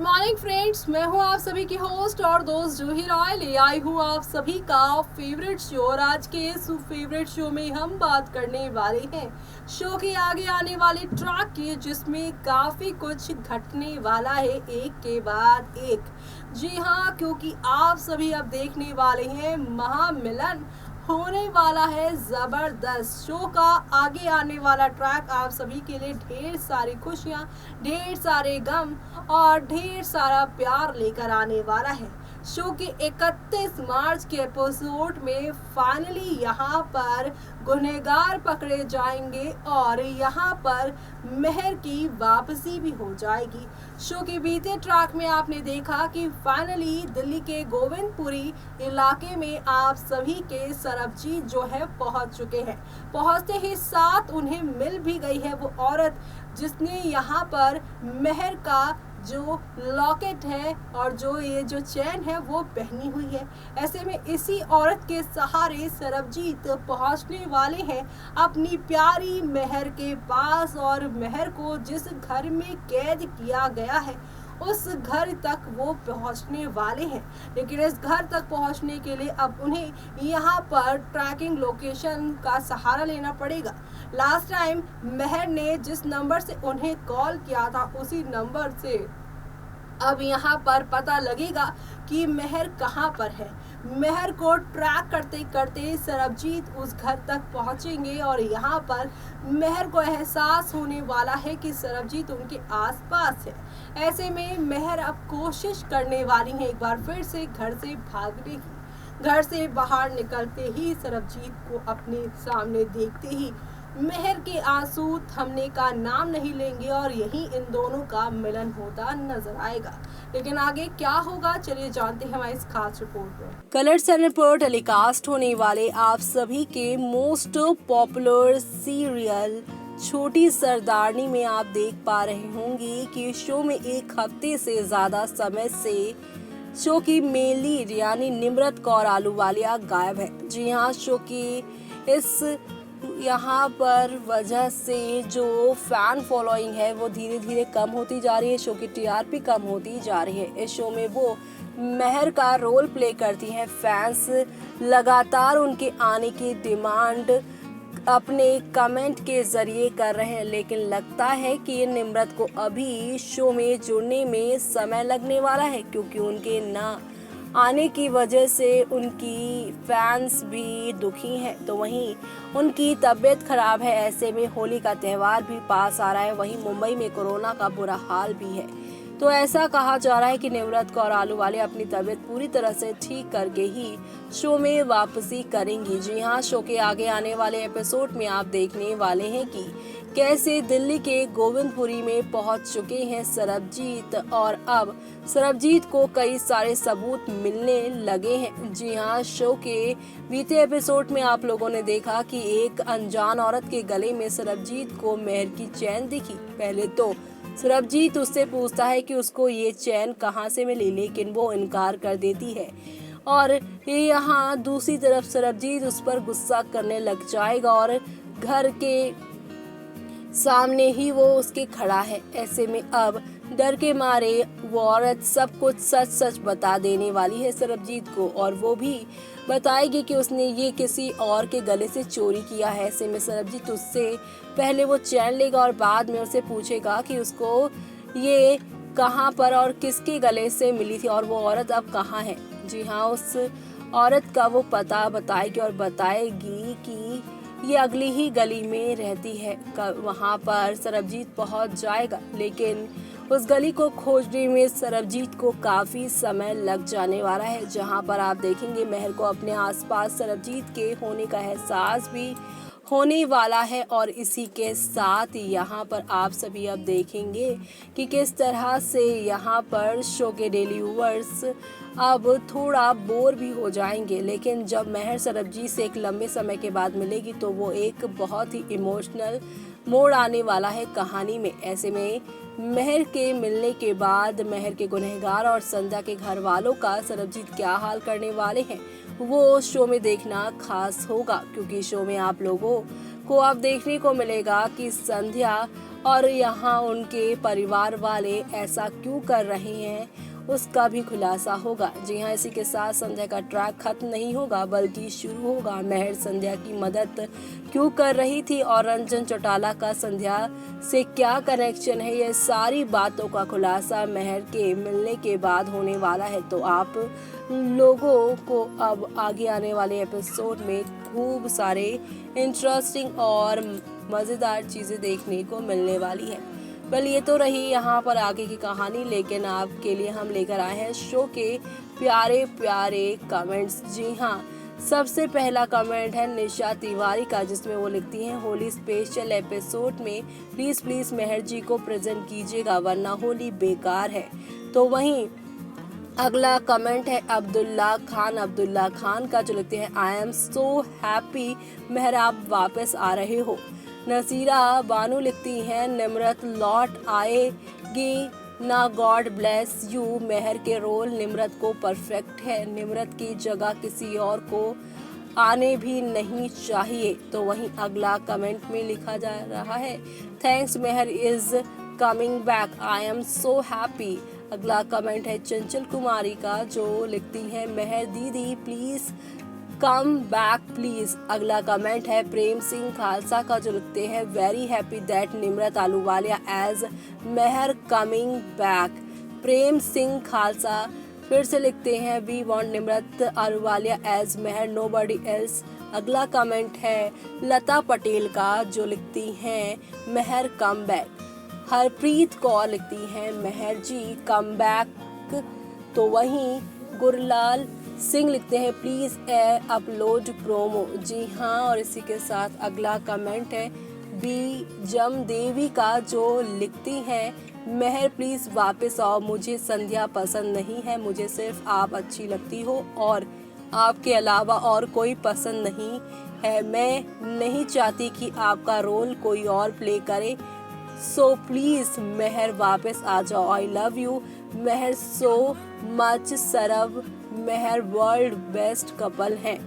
Morning friends, मैं हूं आप सभी की होस्ट और दोस्त जूही रॉय। ले आई हूं आप सभी का फेवरेट शो और आज के इस फेवरेट शो में हम बात करने वाले हैं शो के आगे आने वाले ट्रैक की, जिसमें काफ़ी कुछ घटने वाला है एक के बाद एक। जी हाँ, क्योंकि आप सभी अब देखने वाले हैं महामिलन होने वाला है ज़बरदस्त। शो का आगे आने वाला ट्रैक आप सभी के लिए ढेर सारी खुशियाँ, ढेर सारे गम और ढेर सारा प्यार लेकर आने वाला है। शो के 31 मार्च के एपिसोड में फाइनली यहाँ पर गुनहगार पकड़े जाएंगे और यहाँ पर मेहर की वापसी भी हो जाएगी। शो के बीते ट्रैक में आपने देखा कि फाइनली दिल्ली के गोविंदपुरी इलाके में आप सभी के सरबजीत जो है पहुंच चुके हैं। पहुंचते ही साथ उन्हें मिल भी गई है वो औरत जिसने यहाँ पर मेहर का जो लॉकेट है और जो चैन है वो पहनी हुई है। ऐसे में इसी औरत के सहारे सरबजीत पहुंचने वाले हैं अपनी प्यारी मेहर के पास और मेहर को जिस घर में कैद किया गया है उस घर तक वो पहुंचने वाले हैं। लेकिन इस घर तक पहुंचने के लिए अब उन्हें यहाँ पर ट्रैकिंग लोकेशन का सहारा लेना पड़ेगा। लास्ट टाइम मेहर ने जिस नंबर से उन्हें कॉल किया था उसी नंबर से अब यहाँ पर पता लगेगा कि मेहर कहाँ पर है। मेहर को ट्रैक करते करते सरबजीत उस घर तक पहुँचेंगे और यहाँ पर मेहर को एहसास होने वाला है कि सरबजीत उनके आसपास है। ऐसे में मेहर अब कोशिश करने वाली है एक बार फिर से घर से भागने की। घर से बाहर निकलते ही सरबजीत को अपने सामने देखते ही मेहर के आंसू थमने का नाम नहीं लेंगे और यही इन दोनों का मिलन होता नजर आएगा। लेकिन आगे क्या होगा, चलिए जानते हैं हमारी इस खास रिपोर्ट में। कलर्स चैनल पर टेलीकास्ट होने वाले आप सभी के मोस्ट पॉपुलर सीरियल छोटी सरदारनी में आप देख पा रहे होंगे कि शो में एक हफ्ते से ज्यादा समय से शो की मेन लीड यानी निम्रत कौर आलूवालिया गायब है। जी हाँ, शो की इस यहाँ पर वजह से जो फैन फॉलोइंग है वो धीरे धीरे कम होती जा रही है। शो की टीआरपी कम होती जा रही है। इस शो में वो मेहर का रोल प्ले करती हैं। फैंस लगातार उनके आने की डिमांड अपने कमेंट के जरिए कर रहे हैं, लेकिन लगता है कि निम्रत को अभी शो में जुड़ने में समय लगने वाला है, क्योंकि उनके ना आने की वजह से उनकी फैंस भी दुखी हैं। तो वहीं उनकी तबीयत खराब है। ऐसे में होली का त्यौहार भी पास आ रहा है। वहीं मुंबई में कोरोना का बुरा हाल भी है। तो ऐसा कहा जा रहा है कि निम्रत कौर आलूवालिया अपनी तबीयत पूरी तरह से ठीक करके ही शो में वापसी करेंगी। जी हाँ, शो के आगे आने वाले एपिसोड में आप देखने वाले हैं कि कैसे दिल्ली के गोविंदपुरी में पहुंच चुके हैं सरबजीत और अब सरबजीत को कई सारे सबूत मिलने लगे हैं। जी हाँ, शो के बीते एपिसोड में आप लोगों ने देखा कि एक अनजान औरत के गले में सरबजीत को मेहर की चैन दिखी। पहले तो सरबजीत उससे पूछता है कि उसको ये चैन कहाँ से मिली, लेकिन वो इनकार कर देती है और यहाँ दूसरी तरफ सरबजीत उस पर गुस्सा करने लग जाएगा और घर के सामने ही वो उसके खड़ा है। ऐसे में अब डर के मारे वो औरत सब कुछ सच सच बता देने वाली है सरबजीत को, और वो भी बताएगी कि उसने ये किसी और के गले से चोरी किया है। ऐसे में सरबजीत उससे पहले वो चैन लेगा और बाद में उसे पूछेगा कि उसको ये कहाँ पर और किसके गले से मिली थी और वो औरत अब कहाँ है। जी हाँ, उस औरत का वो पता बताएगी और बताएगी कि ये अगली ही गली में रहती है। वहाँ पर सरबजीत पहुँच जाएगा, लेकिन उस गली को खोजने में सरबजीत को काफ़ी समय लग जाने वाला है, जहाँ पर आप देखेंगे मेहर को अपने आसपास सरबजीत के होने का एहसास भी होने वाला है। और इसी के साथ यहाँ पर आप सभी अब देखेंगे कि किस तरह से यहाँ पर शो के डेली व्यूअर्स अब थोड़ा बोर भी हो जाएंगे। लेकिन जब मेहर सरबजीत से एक लंबे समय के बाद मिलेगी तो वो एक बहुत ही इमोशनल मोड़ आने वाला है कहानी में। ऐसे में मेहर के मिलने के बाद मेहर के गुनहगार और संध्या के घर वालों का सरबजीत क्या हाल करने वाले हैं वो शो में देखना खास होगा, क्योंकि शो में आप लोगों को अब देखने को मिलेगा कि संध्या और यहाँ उनके परिवार वाले ऐसा क्यों कर रहे हैं उसका भी खुलासा होगा। जी हाँ, इसी के साथ संध्या का ट्रैक खत्म नहीं होगा बल्कि शुरू होगा। महर संध्या की मदद क्यों कर रही थी और रंजन चौटाला का संध्या से क्या कनेक्शन है, ये सारी बातों का खुलासा महर के मिलने के बाद होने वाला है। तो आप लोगों को अब आगे आने वाले एपिसोड में खूब सारे इंटरेस्टिंग और मज़ेदार चीज़ें देखने को मिलने वाली है। वेल, ये तो रही यहाँ पर आगे की कहानी, लेकिन आपके लिए हम लेकर आए हैं शो के प्यारे प्यारे कमेंट्स। जी हाँ, सबसे पहला कमेंट है निशा तिवारी का, जिसमें वो लिखती हैं होली स्पेशल एपिसोड में प्लीज़ महर जी को प्रेजेंट कीजिएगा वरना होली बेकार है। तो वहीं अगला कमेंट है अब्दुल्ला खान का, जो लिखते हैं आई एम सो हैप्पी महर आप वापस आ रहे हो। नसीरा बानू लिखती हैं निम्रत लौट आएगी ना, गॉड ब्लेस यू। महर के रोल निम्रत को परफेक्ट है, निम्रत की जगह किसी और को आने भी नहीं चाहिए। तो वहीं अगला कमेंट में लिखा जा रहा है thanks Mehar is coming back, I am so happy. अगला कमेंट है चंचल कुमारी का, जो लिखती हैं महर दीदी प्लीज कम बैक प्लीज। अगला कमेंट है प्रेम सिंह खालसा का, जो लिखते हैं very happy that Nimrat Ahluwalia as Mehar coming back. Prem Singh Khalsa फिर से लिखते हैं we want Nimrat Ahluwalia as Mehar nobody else. अगला कमेंट है लता पटेल का, जो लिखती हैं महर कम बैक। हरप्रीत कौर लिखती हैं महर जी कम बैक। तो वहीं गुरलाल सिंह लिखते हैं प्लीज अपलोड प्रोमो। जी हाँ, और इसी के साथ अगला कमेंट है बी जम देवी का, जो लिखती हैं महर प्लीज वापस आओ, मुझे संध्या पसंद नहीं है, मुझे सिर्फ आप अच्छी लगती हो और आपके अलावा और कोई पसंद नहीं है। मैं नहीं चाहती कि आपका रोल कोई और प्ले करे, सो प्लीज महर वापस आ जाओ। I love you Mehar so much. Sarab Mehar world best couple हैं।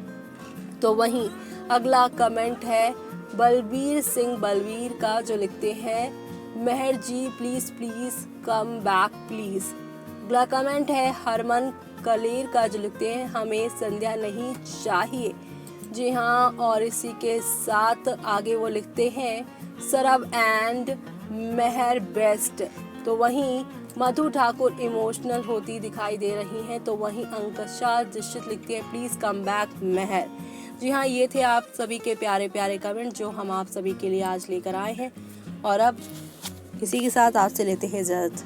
तो वहीं अगला कमेंट है बलबीर सिंह का, जो लिखते हैं महर जी प्लीज कम बैक प्लीज। अगला कमेंट है हरमन कलेर का, जो लिखते हैं हमें संध्या नहीं चाहिए। जी हाँ, और इसी के साथ आगे वो लिखते हैं सरब एंड महर बेस्ट। तो वहीं मधु ठाकुर इमोशनल होती दिखाई दे रही हैं। तो वहीं अंकशा दीक्षित लिखती है प्लीज कम बैक महर। जी हाँ, ये थे आप सभी के प्यारे प्यारे कमेंट जो हम आप सभी के लिए आज लेकर आए हैं, और अब इसी के साथ आपसे लेते हैं इजाजत।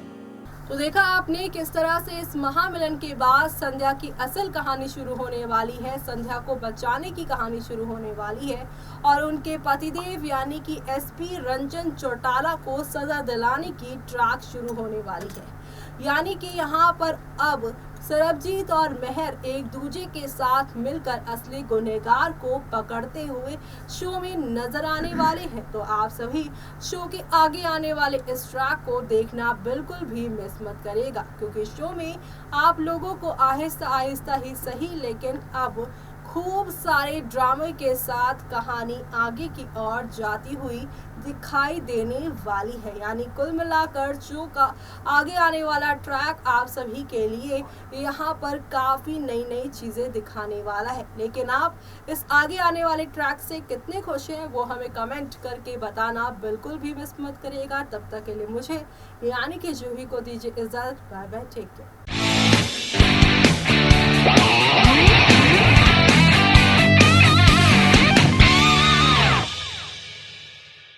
तो देखा आपने किस तरह से इस महामिलन के बाद संध्या की असल कहानी शुरू होने वाली है, संध्या को बचाने की कहानी शुरू होने वाली है और उनके पतिदेव यानी कि एसपी रंजन चौटाला को सजा दिलाने की ट्रैक शुरू होने वाली है। यानी कि यहाँ पर अब सरबजीत और महर एक दूसरे के साथ मिलकर असली गुनहगार को पकड़ते हुए शो में नजर आने वाले हैं। तो आप सभी शो के आगे आने वाले इस ट्रैक को देखना बिल्कुल भी मिस मत करेगा, क्योंकि शो में आप लोगों को आहिस्ता आहिस्ता ही सही लेकिन अब खूब सारे ड्रामे के साथ कहानी आगे की ओर जाती हुई दिखाई देने वाली है। यानी कुल मिलाकर शो का आगे आने वाला ट्रैक आप सभी के लिए यहाँ पर काफ़ी नई नई चीज़ें दिखाने वाला है। लेकिन आप इस आगे आने वाले ट्रैक से कितने खुश हैं वो हमें कमेंट करके बताना बिल्कुल भी मिस मत करिएगा। तब तक के लिए मुझे यानी कि जूही को दीजिए इजाज़त। Bye bye, take care.